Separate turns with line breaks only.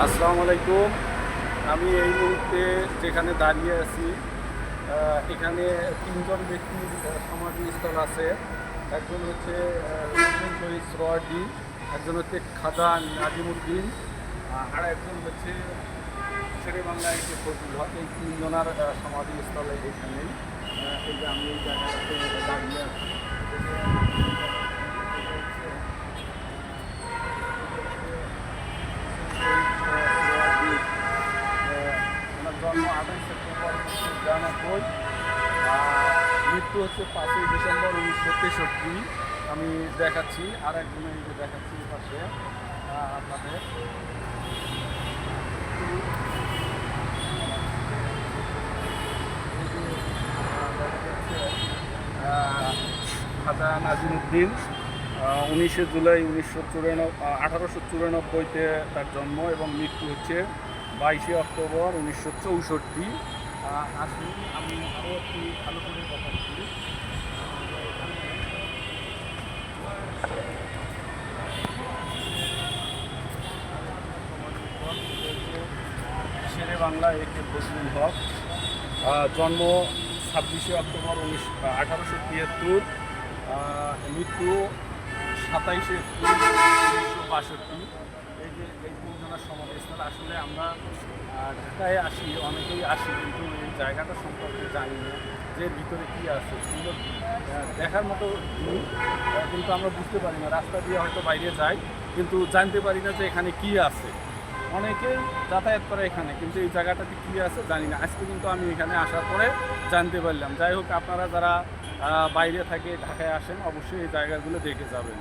আসসালামু আলাইকুম। আমি এই মুহূর্তে যেখানে দাঁড়িয়ে আছি এখানে তিনজন ব্যক্তির সমাধিস্থল আছে। একজন হচ্ছে শহীদ সোহরাওয়ার্দী, একজন হচ্ছে খাজা নাজিমুদ্দিন, আর একজন হচ্ছে শেরেবাংলা একে ফজলুল হক। এই তিনজনের সমাধিস্থলে এখানেই এই যে আমি এই জায়গাটাতে দাঁড়িয়ে আছি। জন্ম 28 সেপ্টেম্বর 1992, মৃত্যু হচ্ছে 5ই ডিসেম্বর 1963। আমি দেখাচ্ছি আর একজনের দেখাচ্ছি পাশে আপনাদের খাজা নাজিমুদ্দিন। 19শে জুলাই 1894-তে তার জন্ম এবং মৃত্যু হচ্ছে 22শে অক্টোবর 1964। আসুন আমি আরও একটু ভালো করে কথা বলি। শেরে বাংলা একে ফজলুল হক, জন্ম 26শে অক্টোবর 1873, মৃত্যু 27শে এপ্রিল 1962। এই যে এই তিনজনের সমাধিস্থল। আসলে আমরা ঢাকায় আসি, অনেকেই আসি, কিন্তু এই জায়গাটা সম্পর্কে জানি না যে ভিতরে কী আছে। সুন্দর দেখার মতো জিনিস, কিন্তু আমরা বুঝতে পারি না। রাস্তা দিয়ে হয়তো বাইরে যাই, কিন্তু জানতে পারি না যে এখানে কী আছে। অনেকেই যাতায়াত করে এখানে, কিন্তু এই জায়গাটাতে কী আছে জানি না। আজকে কিন্তু আমি এখানে আসার পরে জানতে পারলাম। যাই হোক, আপনারা যারা বাইরে থাকে ঢাকায় আসেন, অবশ্যই এই জায়গাগুলো দেখে যাবেন।